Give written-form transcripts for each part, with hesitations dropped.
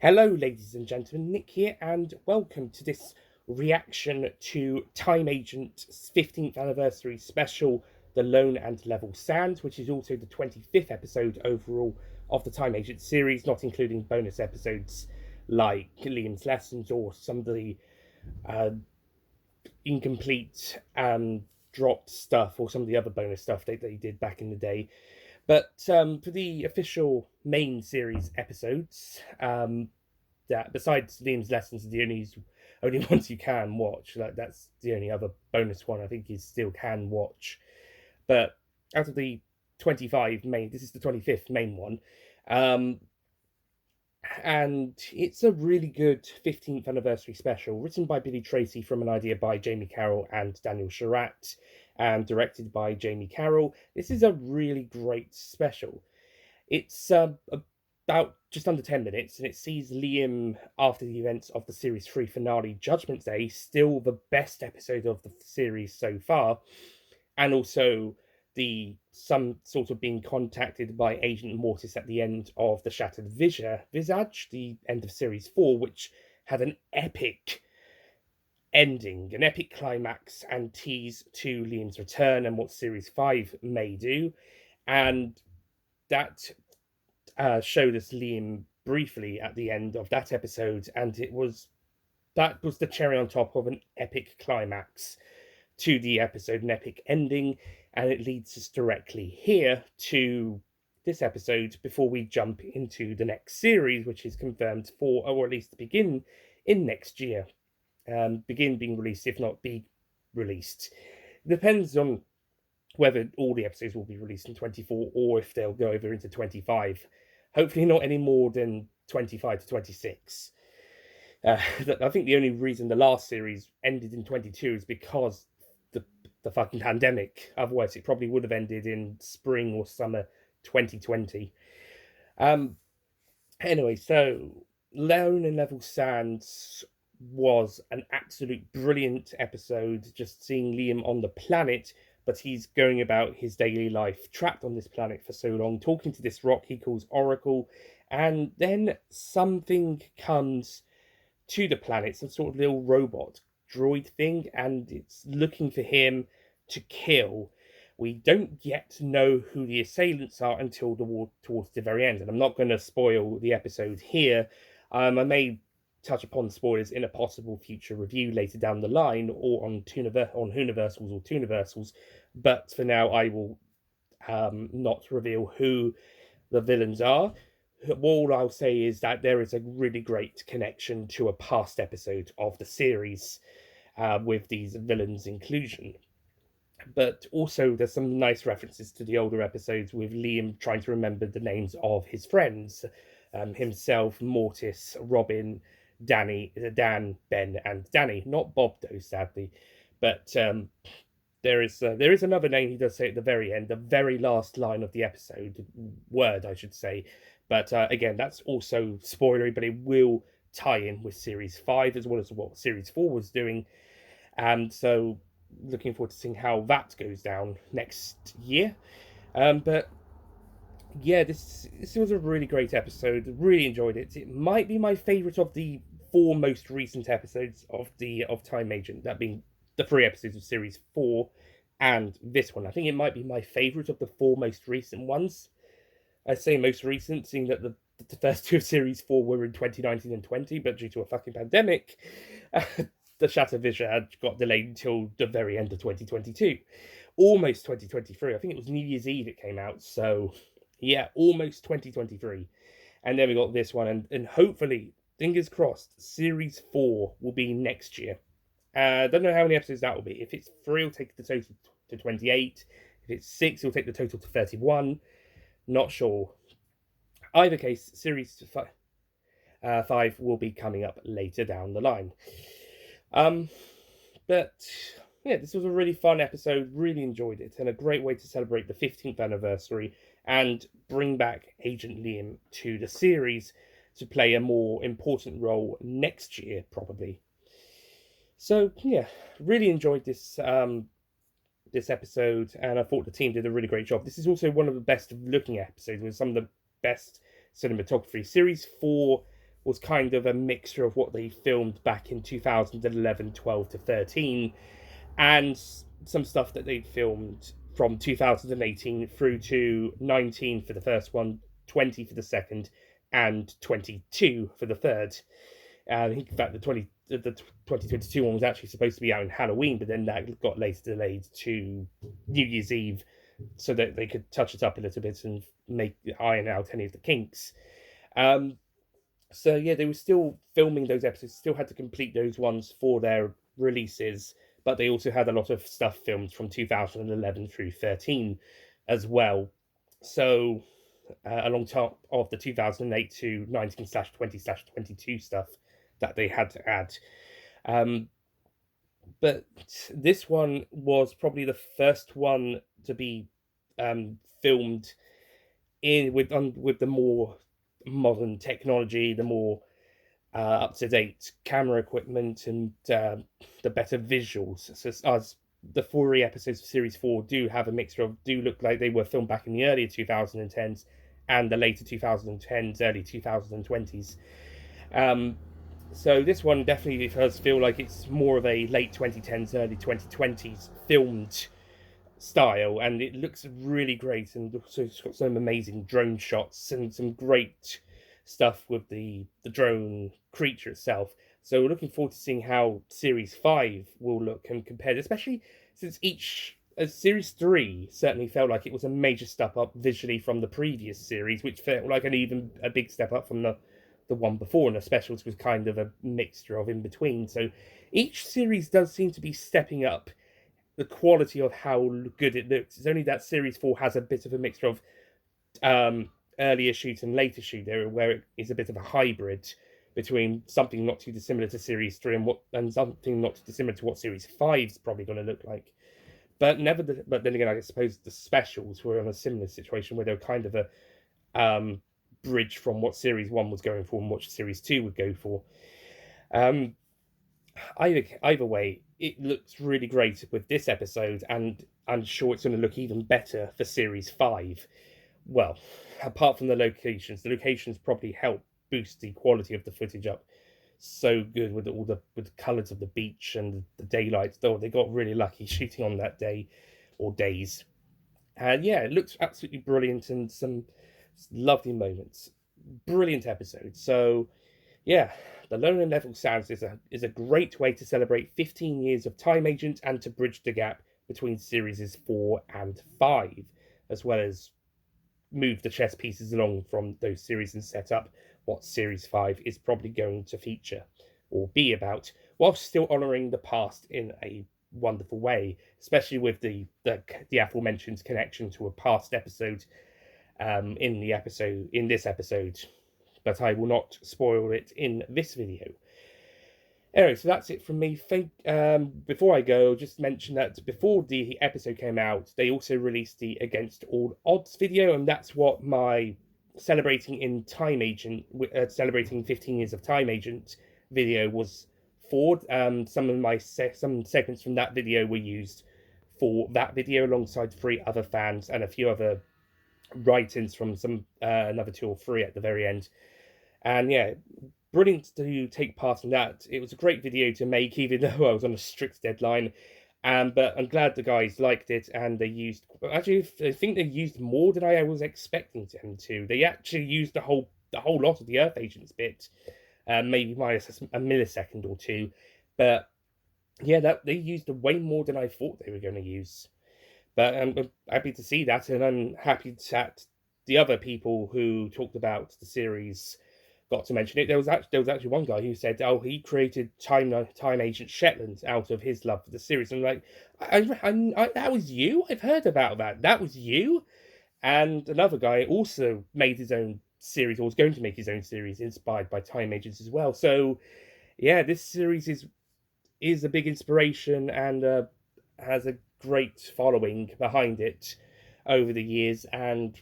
Hello, ladies and gentlemen, Nick here, and welcome to this reaction to Time Agent's 15th anniversary special, The Lone and Level Sand, which is also the 25th episode overall of the Time Agent series, not including bonus episodes like Liam's Lessons or some of the uh, incomplete and dropped stuff, or some of the other bonus stuff that they did back in the day. But for the official main series episodes, that besides Liam's Lessons are the only ones you can watch. Like, that's the only other bonus one I think you still can watch. But out of the 25 main, this is the 25th main one. And it's a really good 15th anniversary special, written by Billy Tracy from an idea by Jamie Carroll and Daniel Sherratt, and directed by Jamie Carroll. This is a really great special. It's about just under 10 minutes, and it sees Liam, after the events of the Series 3 finale, Judgment Day, still the best episode of the series so far, and also some sort of being contacted by Agent Mortis at the end of the Shattered Visage, the end of Series 4, which had an epic ending, an epic climax, and tease to Liam's return and what Series 5 may do. And that showed us Liam briefly at the end of that episode, and that was the cherry on top of an epic climax to the episode, an epic ending, and it leads us directly here to this episode before we jump into the next series, which is confirmed for, or at least to begin in next year. Begin being released, if not be released. It depends on whether all the episodes will be released in 24 or if they'll go over into 25. Hopefully not any more than 25 to 26. I think the only reason the last series ended in 22 is because the fucking pandemic. Otherwise, it probably would have ended in spring or summer 2020. Anyway, so Lone and Level Sands was an absolute brilliant episode. Just seeing Liam on the planet, but he's going about his daily life trapped on this planet for so long, talking to this rock he calls Oracle, and then something comes to the planet, some sort of little robot droid thing, and it's looking for him to kill. We don't yet know who the assailants are until towards the very end, and I'm not going to spoil the episode here. I may touch upon spoilers in a possible future review later down the line, or on Hooniversals or Tooniversals, but for now I will not reveal who the villains are. All I'll say is that there is a really great connection to a past episode of the series with these villains' inclusion. But also there's some nice references to the older episodes with Liam trying to remember the names of his friends. Himself, Mortis, Robin, Dan, Ben, and Danny. Not Bob, though, sadly. But there is another name he does say at the very end, the very last line of the episode, word, I should say. But again, that's also spoilery, but it will tie in with Series 5 as well as what Series 4 was doing. And so looking forward to seeing how that goes down next year. But yeah, this was a really great episode. Really enjoyed it. It might be my favourite of the 4 most recent episodes of Time Agent, that being the 3 episodes of Series 4 and this one. I think it might be my favourite of the 4 most recent ones. I say most recent, seeing that the first 2 of Series 4 were in 2019 and 20, but due to a fucking pandemic, the Shatter Vision had got delayed until the very end of 2022. Almost 2023. I think it was New Year's Eve it came out, so yeah, almost 2023. And then we got this one, and hopefully, fingers crossed, Series 4 will be next year. I don't know how many episodes that will be. If it's 3, it'll take the total to 28. If it's 6, it'll take the total to 31. Not sure. Either case, Series 5 will be coming up later down the line. But yeah, this was a really fun episode. Really enjoyed it, and a great way to celebrate the 15th anniversary and bring back Agent Liam to the series to play a more important role next year, probably. So yeah, really enjoyed this this episode, and I thought the team did a really great job. This is also one of the best looking episodes with some of the best cinematography. Series 4 was kind of a mixture of what they filmed back in 2011, 12 to 13, and some stuff that they filmed from 2018 through to 19 for the first one, 20 for the second, and 22 for the third. I think, in fact, the 2022 one was actually supposed to be out in Halloween, but then that got later delayed to New Year's Eve, so that they could touch it up a little bit and make iron out any of the kinks. Um, so yeah, they were still filming those episodes, still had to complete those ones for their releases, but they also had a lot of stuff filmed from 2011 through 13 as well. So along top of the 2008 to 19/20/22 stuff that they had to add. Um, but this one was probably the first one to be filmed in with the more modern technology, the more up to date camera equipment, and the better visuals. So as the 4 episodes of Series 4 do have a mixture of, do look like they were filmed back in the early 2010s and the later 2010s, early 2020s. So this one definitely does feel like it's more of a late 2010s, early 2020s filmed style, and it looks really great, and also it's got some amazing drone shots and some great stuff with the drone creature itself. So we're looking forward to seeing how Series 5 will look and compared, especially since Series 3 certainly felt like it was a major step up visually from the previous series, which felt like a big step up from the one before, and the specials was kind of a mixture of in between. So each series does seem to be stepping up the quality of how good it looks. It's only that Series 4 has a bit of a mixture of earlier shoot and later shoot there, where it is a bit of a hybrid between something not too dissimilar to Series 3 and something not too dissimilar to what Series 5 is probably going to look like. But then again, I suppose the specials were in a similar situation where they were kind of a bridge from what Series 1 was going for and what Series 2 would go for. Either way, it looks really great with this episode, and I'm sure it's going to look even better for Series 5. Well, apart from the locations probably help boost the quality of the footage up so good with with the colours of the beach and the daylight. Though they got really lucky shooting on that day or days. And yeah, it looks absolutely brilliant, and some lovely moments. Brilliant episode. So yeah, the Lone and Level Sounds is a great way to celebrate 15 years of Time Agent and to bridge the gap between series 4 and 5, as well as move the chess pieces along from those series and set up what Series 5 is probably going to feature or be about, while still honouring the past in a wonderful way, especially with the aforementioned connection to a past episode in this episode, but I will not spoil it in this video. Anyway, so that's it from me. Before I go, just mention that before the episode came out, they also released the Against All Odds video, and that's what my celebrating 15 years of Time Agent video was for. Some segments from that video were used for that video alongside 3 other fans and a few other write-ins from another 2 or 3 at the very end. And yeah, brilliant to take part in that. It was a great video to make, even though I was on a strict deadline. But I'm glad the guys liked it, and they used, actually, I think they used more than I was expecting them to. They actually used the whole lot of the Earth Agents bit, maybe minus a millisecond or two. But yeah, that they used way more than I thought they were going to use. But I'm happy to see that, and I'm happy that the other people who talked about the series got to mention it. There was actually one guy who said, "Oh, he created Time Agent Shetland out of his love for the series." And I'm like, I that was you? I've heard about that. That was you? And another guy also made his own series, or was going to make his own series inspired by Time Agents as well. So yeah, this series is a big inspiration and has a great following behind it over the years. And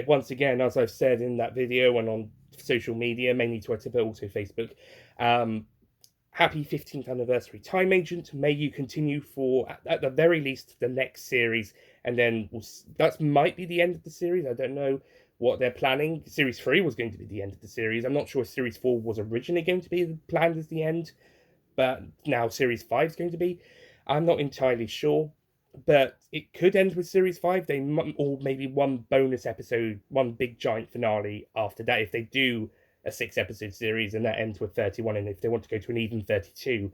once again, as I've said in that video and on social media, mainly Twitter, but also Facebook, happy 15th anniversary Time Agent. May you continue for, at the very least, the next series, and then that might be the end of the series. I don't know. what they're planning. Series 3 was going to be the end of the series. I'm not sure if Series 4 was originally going to be planned as the end, but now Series 5 is going to be. I'm not entirely sure, but it could end with Series 5. Or maybe one bonus episode, one big giant finale after that, if they do a 6-episode series and that ends with 31, and if they want to go to an even 32,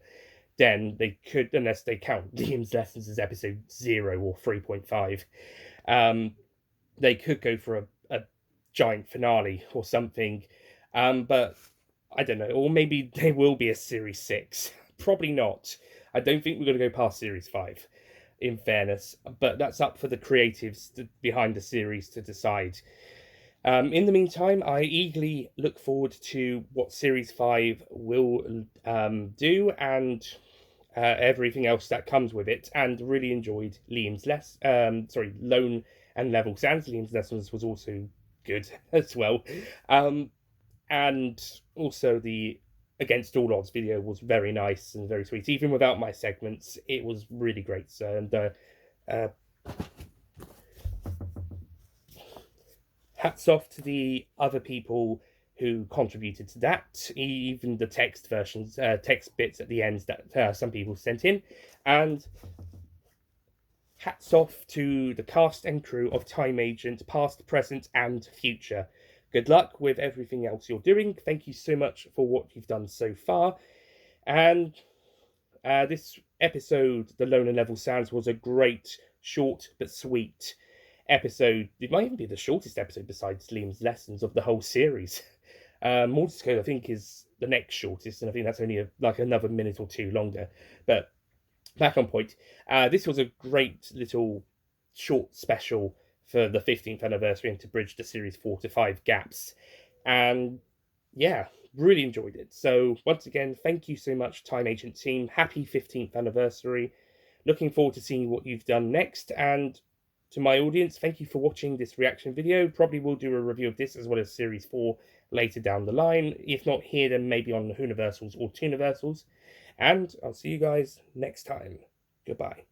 then they could, unless they count Liam's Lessons as episode 0 or 3.5, they could go for a giant finale or something. But I don't know, or maybe there will be a series 6. Probably not. I don't think we're going to go past series 5, in fairness, but that's up for the creatives behind the series to decide. In the meantime, I eagerly look forward to what Series 5 will do, and everything else that comes with it, and really enjoyed Lone and Level Sands. Liam's Lessons was also good as well. And also the Against All Odds video was very nice and very sweet. Even without my segments, it was really great. So, and hats off to the other people who contributed to that, even the text versions, text bits at the end that some people sent in. And hats off to the cast and crew of Time Agent, past, present, and future. Good luck with everything else you're doing. Thank you so much for what you've done so far. And this episode, The Lone and Level Sands, was a great, short but sweet episode. It might even be the shortest episode besides Liam's Lessons of the whole series. Mortis Code, I think, is the next shortest, and I think that's only like another minute or two longer. But back on point, this was a great little short special for the 15th anniversary and to bridge the series 4 to 5 gaps. And yeah, really enjoyed it. So once again, thank you so much, Time Agent team. Happy 15th anniversary. Looking forward to seeing what you've done next. And to my audience, thank you for watching this reaction video. Probably will do a review of this as well as Series 4 later down the line. If not here, then maybe on the Hooniversals or Tooniversals. And I'll see you guys next time. Goodbye.